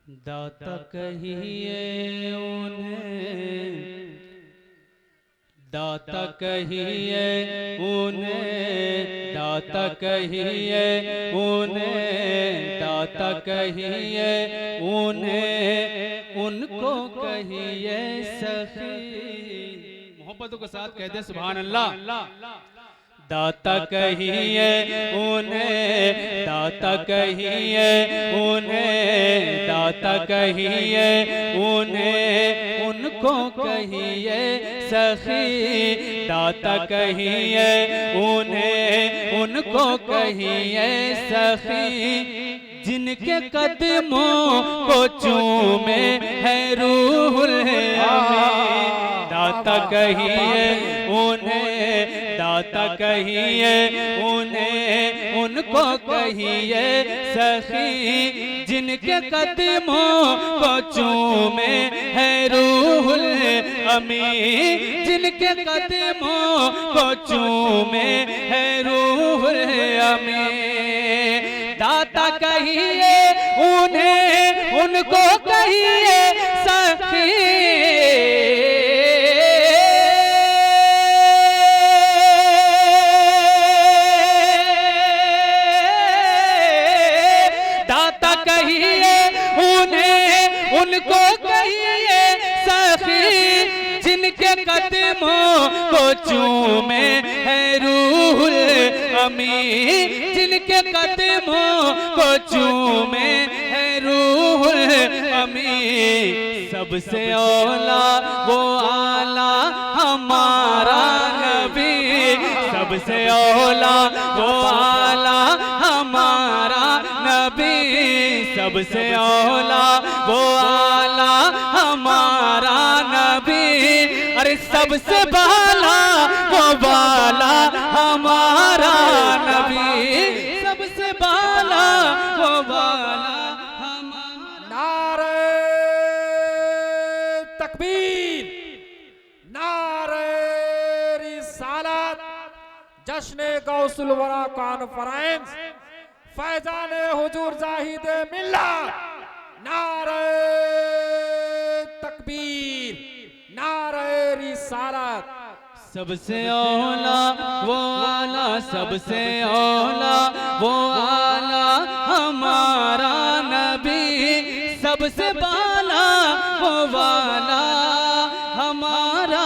दाता कहिए उन्हें, दाता कहिए उन्हें, दाता कहिए उन्हें, दाता कहिए उन्हें, उनको कहिए सखी। मोहब्बतों के साथ कहते हैं सुभान अल्लाह। दाता कहिए उन्हें, दाता कहिए उन्हें, दाता कहिए उन्हें, उनको कहिए सखी। दाता कहिए उन्हें, उनको कहिए सखी, जिनके कदमों को चूमे है रूहुल अमीन। दाता कहिए उन्हें, दाता कहिए उन्हें, उनको कहिए सखी, जिनके कदमों को चूमे है रूहुल अमीन। जिनके कदमों को चूमे है रूहुल अमीन। दाता कहिए उन्हें, उनको कहिए सखी, दाता कहिए उन्हें, उनको कहिए सखी, जिनके कदमों को चूमे है रूहुल अमीन। जिनके कदमों को चूमे है रूहुल अमीन। सबसे औला वो आला हमारा नबी, सबसे औला वो आला हमारा नबी, सबसे औला वो आला हमारा नबी। अरे सबसे बाला वो बाला हमारा नबी, सबसे बाला वो बाला हमारा। नारे तकबीर, नारे रिसालत, जश्न गौसुल वरा कॉन्फ्रेंस, फैजान हुजूर जाहिद मिल्लत। नारे तकबीर, नारे रिसालत। सबसे औला वो आला, सबसे औला वो आला हमारा नबी, सबसे बाला वो वाला हमारा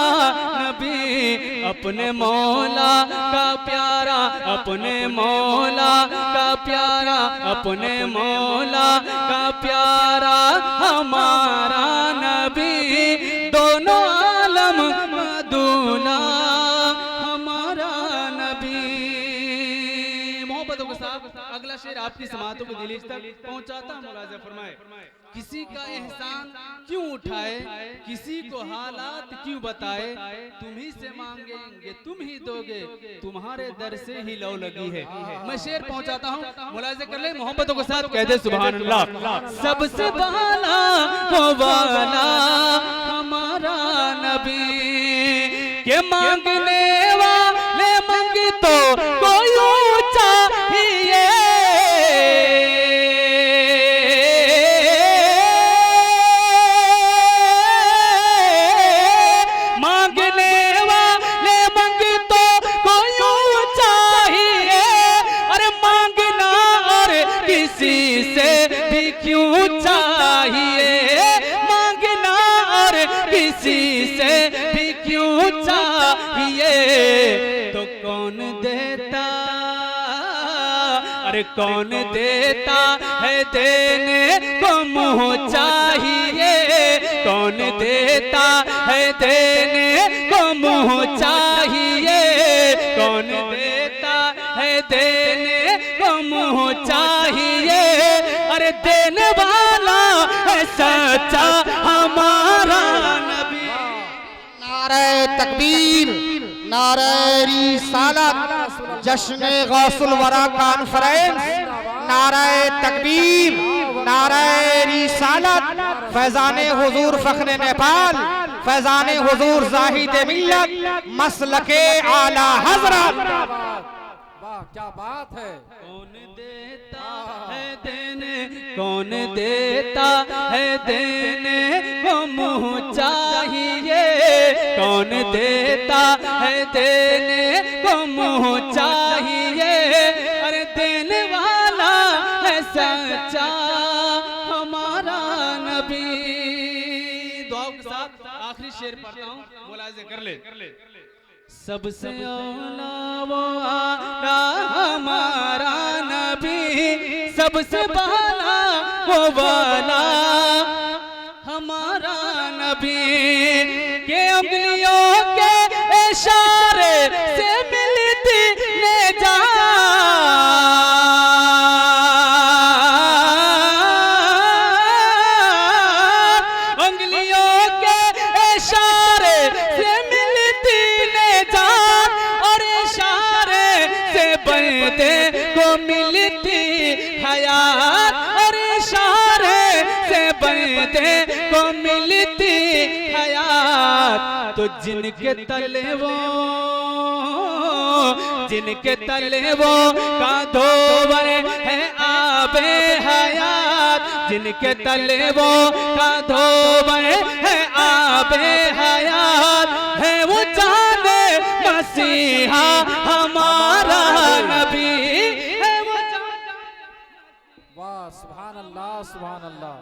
नबी। अपने मौला का प्यारा, अपने मौला का प्यारा, अपने मौला का प्यारा हमारा नबी। दोनों आलम दूल्हा हमारा नबी। मोहब्बतों के साथ अगला शेर आपकी समातों को दिल तक पहुंचाता हूं। मुलाज़ा फरमाए, किसी का एहसान क्यों उठाए, किसी को हालात क्यों बताए, तुम ही से मांगेंगे तुम ही दोगे, तुम्हारे दर से ही लौ लगी है। मैं शेर पहुंचाता हूं, मुलाज़ा कर ले। मोहब्बतों के साथ कहते सुभान अल्लाह। सबसे बाला वो वाला हमारा नबी, के मांगने वाले मांगे तो कोई ऊंचा ही है। मांगने वाले मांगे तो कोई ऊंचा ही है। अरे मांगना और किसी से भी क्यों चाहिए, मांगना और किसी से भी क्यों चाहिए। तो कौन देता, अरे कौन देता है देने को मुँह चाहिए, कौन देता है देने को मुँह चाहिए, कौन देता है देने को मुँह चाहिए। अरे देने वाला है सच्चा हमारा नबी। नारे तकबीर, नारे रिसालत, जश्न गौसुल वरा कॉन्फ्रेंस, नारे तकबीर, नारे रिसालत, फैजान हुजूर फख्र नेपाल, फैजान हुजूर जाहिद मिल्लत, मसलके आला हजरत। वाह क्या बात है। कौन देता है देने कौन देता है देने को मुँह चाहिए, कौन देता है देने को मुँह चाहिए, अरे देने वाला है सच्चा हमारा नबी। दुआ के साथ आखिरी शेर पढ़ता हूँ, मुलाहिज़ा कर ले। सबसे औला वो आला हमारा नबी, सबसे बाला वो वाला हमारा नबी, के उंगलियों के इशारे से मिलती ले जा, उंगलियों के इशारे से मिलती ले जा, और इशारे से बंदे को मिलती हयात, और इशारे से बंदे को मिलती हयात। तो जिनके तले वो, जिनके तले वो कांधोवर है आबे हयात, जिनके तले वो कांधोवर है आबे हयात, है वो जाने मसीहा हमारा नबी, है वो वाह सुभान अल्लाह सुभान अल्लाह।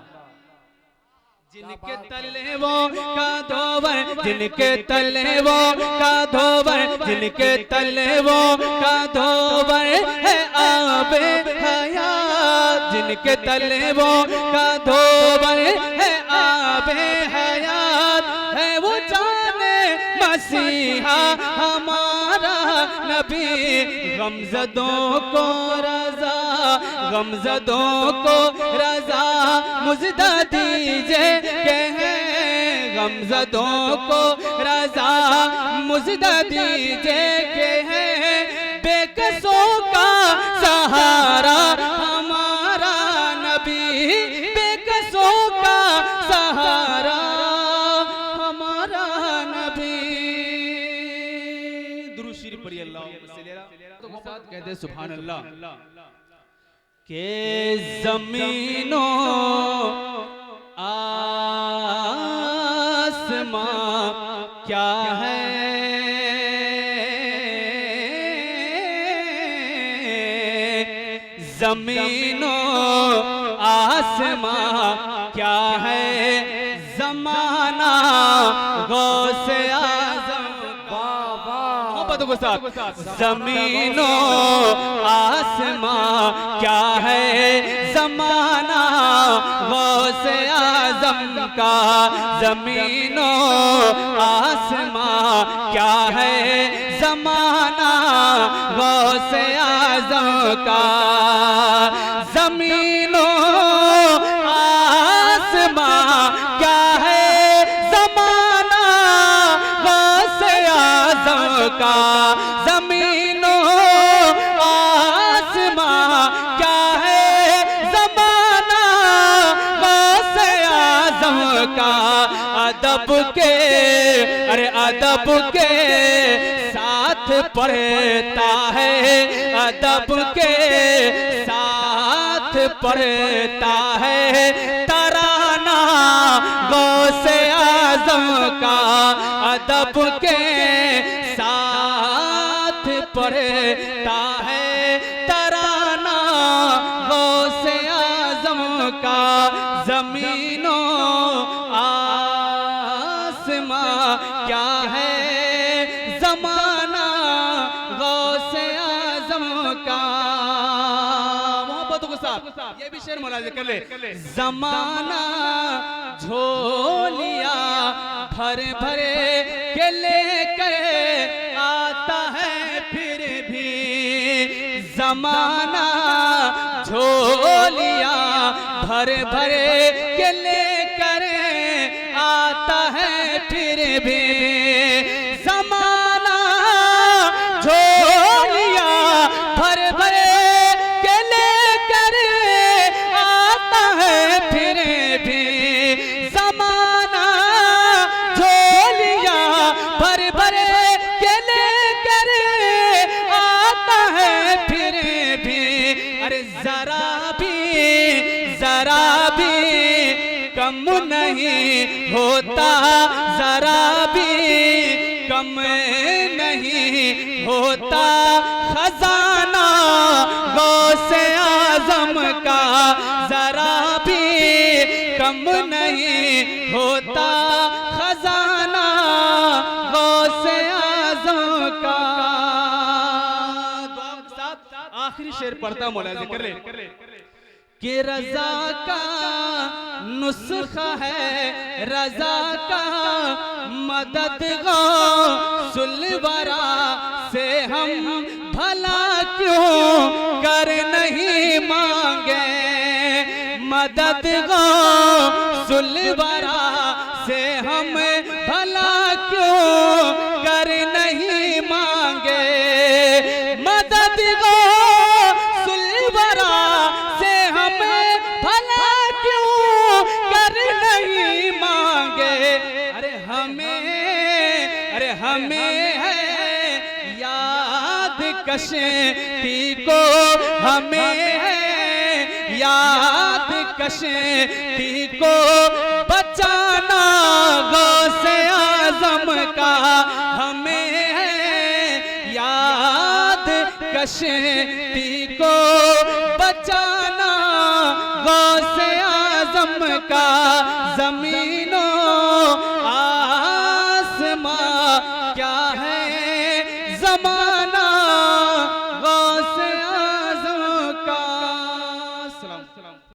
जिनके तले वो कांधोवर, जिनके तले वो कांधोवर, जिनके तले वो कांधोवर है आबे हयात, जिनके तले वो कांधोवर है आबे हयात, है वो जाने मसीहा हमारा नबी। गमज़दों को रज़ा, गमज़दों को रज़ा मुज़दा दीजिए के हैं, गमज़दों को रज़ा मुज़दा दीजिए के हैं, बेकसों का सहारा हमारा नबी, बेकसों का सहारा हमारा नबी। दुरूद शरीफ पढ़िए अल्लाहुम्मा सल्ली अला, तो साथ कहते सुभान अल्लाह। के ज़मीनों आसमां क्या है, ज़मीनों आसमां क्या है, ज़माना गौसे आज़म, मोहब्बतों के साथ, ज़मीनों आसमां क्या है, ज़माना गौसे आज़म का, ज़मीनों आसमां क्या है, ज़माना गौसे आज़म का, ज़मीनों आसमां क्या है, ज़माना गौसे आज़म का, ज़मीनों आसमां क्या है, ज़माना गौसे आज़म का। अदब के, अरे अदब के साथ पढ़ता है, अदब के साथ पढ़ता है, तराना गौसे आज़म का, अदब के साथ पढ़ता है, तराना गौसे आज़म का, ज़मीनों आसमां क्या है, ज़माना गौसे आज़म का। मोहब्बतों के साथ ये भी शेर मुलाहिज़ा कर ले। ज़माना झोलिया भर भरे के लेकर आता है, फिर भी ज़माना झोलिया भर भरे के लेकर आता है, फिर भी ज़माना झोलिया भर भरे के लेकर आता है, फिर भी ज़माना झोलिया भर भरे के लेकर आता है, फिर भी अरे जरा कम नहीं होता, जरा भी कम नहीं होता खजाना गौसे आजम का, जरा भी कम नहीं होता खजाना गौसे आजम का। आखिरी शेर पढ़ता मुलाज़ा कर ले कि रजा का नुस्खा है, रजा का मदद गौसुलवरा से हम भला क्यों कर नहीं मांगे, मदद गौसुलवरा से हम भला क्यों कर नहीं मांगे, मदद गौसुलवरा से हम भला क्यों कर नहीं मांगे। अरे हमें है याद कश्ती को, हमें है याद कश्ती को बचाना गौसे आजम का, हमें है याद कश्ती को बचाना गौसे आजम का। ज़मीनों